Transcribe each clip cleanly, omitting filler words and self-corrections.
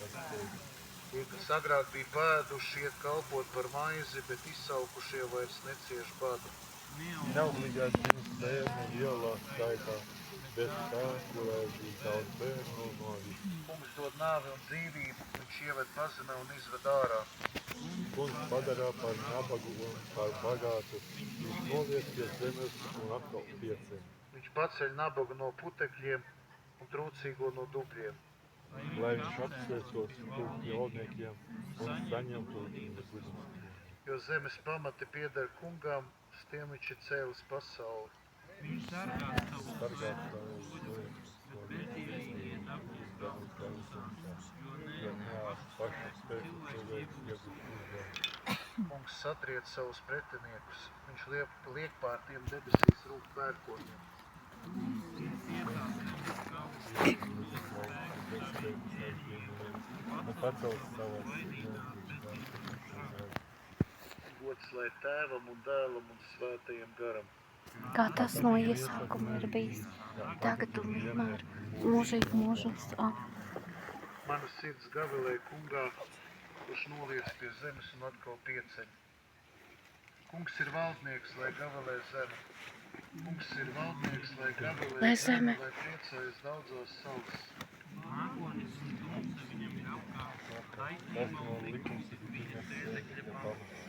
Tie, kas agrāk bija bēduši, iet kalpot par maizi, bet izsalkušie vairs necieš badu. Neobligāti viņas bērni lielā skaitā, bet tā, kurai bija daudz bērnu no visiem. Kungs dod nāvi un dzīvību, viņš ieved pazemē un izved ārā. Kungs padarā par nabagu un par bagātu, viņš noliek pie zemes un atkal pieceļ. Viņš paceļ nabagu no putekļiem un trūcīgo no dubļiem. Lai viņš apsveicos tūp jaudniekiem un saņemtu viņas gudumu. Jo zemes pamati pieder kungam, uz tiem viņš ir cēlis pasauli. Viņš sargā savu Sargāt svēto savu pretinieki neapskauž savus, jo pašu spēku cilvēks ieguši uzvaru. Kungs satriec savus pretiniekus, viņš liek pār tiem debesīs rūk pērkoņiem. Gods lai Tēvam un Dēlam un Svētajam garam. Kā tas no iesākuma ir bijis, tagad un vienmēr, mūžīgi mūžos. Mana sirds gavilē kungā, kurš noliec pie zemes un atkal pieceļ. Kungs ir valdnieks, lai gavilē zeme. Kungs ir valdnieks, lai gavilē zeme, lai priecājas daudzās salas. Mākonis un tumsa viņam ir apkārt, taisnīgo likums ir viņa sēdekļa pamats.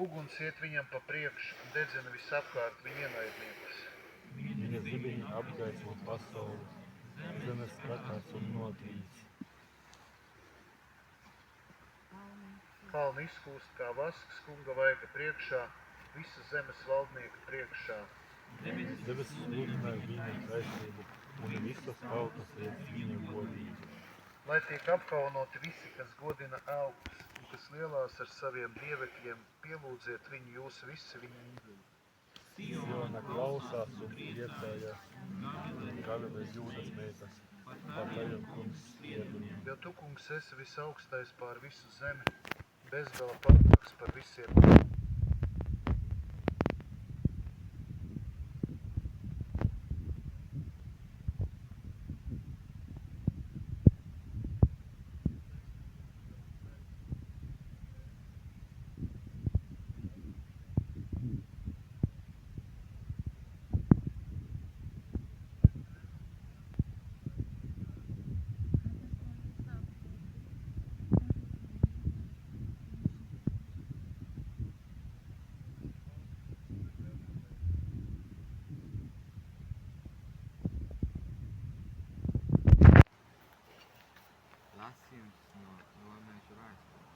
Uguns iet viņam pa priekšu un dedzina visapkārt viņa ienaidniekus. Viņa zibiņi apgaismo pasaules, zemes skatās un notrīc. Kalni izkūst kā vasks kunga vaiga priekšā, visa zemes valdnieka priekšā. Debesis sludina viņa taisnību, un visas tautas redz viņa godību. Lai tiek apkaunoti visi, kas godina augtus, un kas lielās ar saviem dievekļiem, pielūdziet viņu jūs visi viņa mīļi. Siona klausās un priecājās, Galilē Jūdas meitas, par tajam kungs spriedumiem. Jo tu, kungs, esi visaugstais pār visu zemi, bezgala pārāks par visiem. Lasījums no Romiešu vēstules.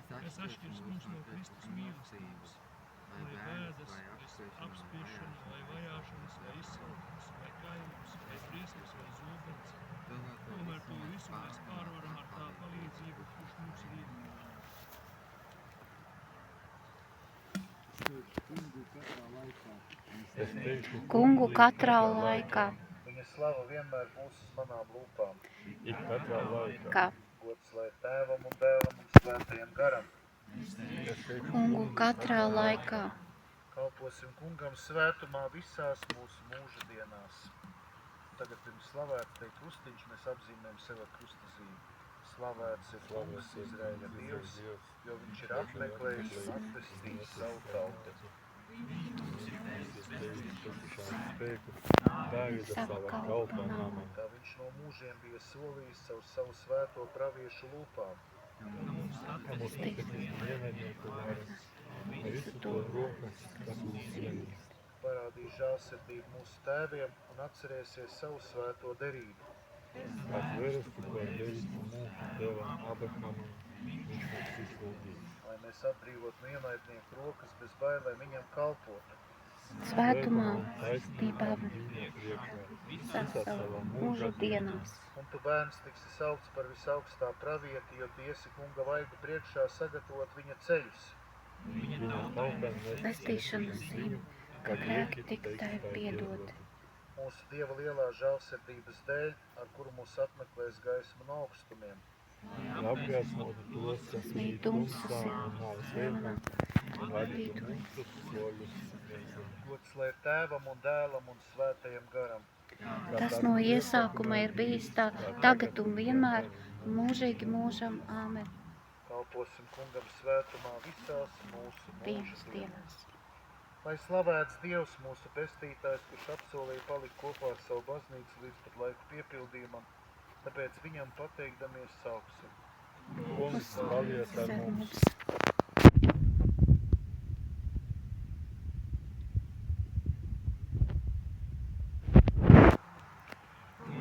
Kas atšķirs mūs no Kristus mīlestības, vai bēdas, vai apspiešana, vai vajāšanas, vai izsalkums, vai kaimums, vai briesmas, vai zobens. Tomēr to visu mēs pārvaram ar tā palīdzību, kurš mūs ir iedibinājis. Kungu katrā laikā. Viņa slava vienmēr būs uz manām lūpām. Ik katrā laikā. Kā Gods lai Tēvam un Dēlam un Svētajam garam. kungu katrā laikā. Kalposim kungam svētumā visās mūsu mūža dienās. Tagad pirms slavēts teikt krustiņš, mēs apzīmējam sev ar krustazīmi. Slavēts ir kungs Izraēļa Dievs, jo viņš ir apmeklējis un atpestījis savu tautu. Dāvida savā kalpā namā. Kā viņš no mūžiem bija solījis savu svēto praviešu lūpām. Kā mūs netekīs ienaidnieku varas, visu to rokas, kas mūs ienīst. Parādīs žēlsirdību mūsu tēviem un atcerēsies savu svēto derību. Atverstu, ko darīt mūsu tēvam Abrahamam, viņš mūs izlūdīs. Lai mēs atbrīvot no ienaidnieku rokas bez bailēm viņam kalpot. Svētumā, taisnībā stībā, viņa priekšā, visā savā mūža dienās. Un tu bērns tiksi saukts par visaugstā pravieti, jo tu esi kunga vaigu priekšā sagatavot viņa ceļus. Viņa kalpēm Pestīšanas zīme, ka grēki tika tai piedoti. Mūsu Dieva lielā žēlsirdības dēļ, ar kuru mūs apmeklēs gaisma no augstumiem. apgaismotu tos, kas mīt tumsā un nav svētā, un vadītu mūsu soļus. Gods lai Tēvam un Dēlam un Svētajam garam. tas no iesākuma ir bijis tā, tagad un vienmēr, mūžīgi mūžam. Āmen. Kalposim kungam svētumā visās mūsu Dienas mūžu dienās. Lai slavēts Dievs, mūsu pestītājs, kurš apsolīja palikt kopā ar savu baznīcu līdz pat laiku piepildījumam, tāpēc viņam pateikdamies sauksim. Kungs paliek ar mums.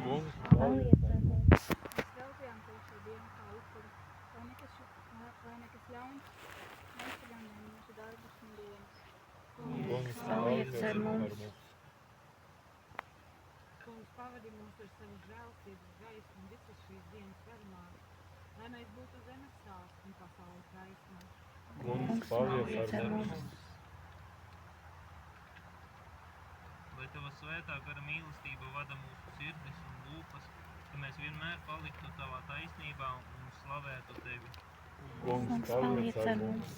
Kungs paliek ar mums. Svētījām tev šo dienu kā upuri, lai nekas ļauns nesagamē mūsu darbus un dienas. Kungs paliek ar mums. Kungs pavadi mūs ar savu žēlstības gaismu visas šīs dienas garumā, lai mēs būtu zemes sāls un pasaules gaisma. Kungs paliek ar mums. Lai Tava svētā gara mīlestība vada mūsu sirdis un lūpas, ka mēs vienmēr paliktu Tavā taisnībā un slavētu Tevi. Kungs paliek ar mums.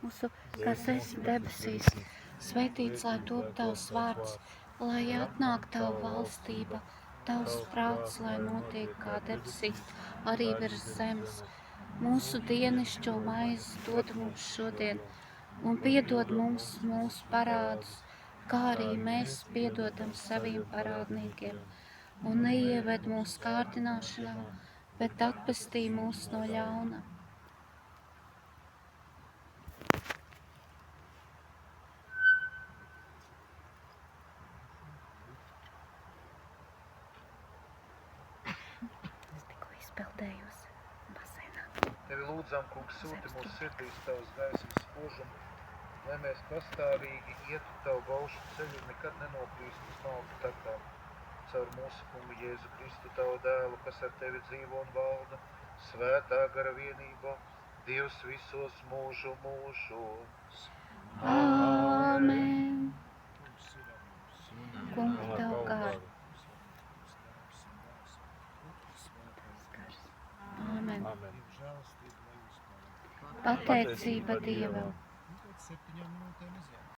Mūsu, kas esi debesīs, svētīts, lai top Tavs vārds, lai atnāk Tava valstība, Tavs prāts, lai notiek kā debesīs, arī virs zemes. Mūsu dienišķo maizi dod mums šodien, un piedod mums mūsu parādus, kā arī mēs piedodam saviem parādniekiem. Un neieved mūsu kārdināšanā, bet atpestī mūs no ļauna. Es tikko izpeldējos baseinā. Tevi lūdzam, kungs, sūti mūsu sirdīs Tavas gaismas spožumu, lai mēs pastāvīgi ietu Tavu baušu ceļu un nekad nenokļūstu uz malku takām. Caur mūsu kungu Jēzu Kristu, Tavu dēlu, kas ar Tevi dzīvo un valda, svētā gara vienībā, Dievs visos mūžu mūžos. Āmen. Kungs, Tev gār. Āmen. Amen. Pateicība Dievam.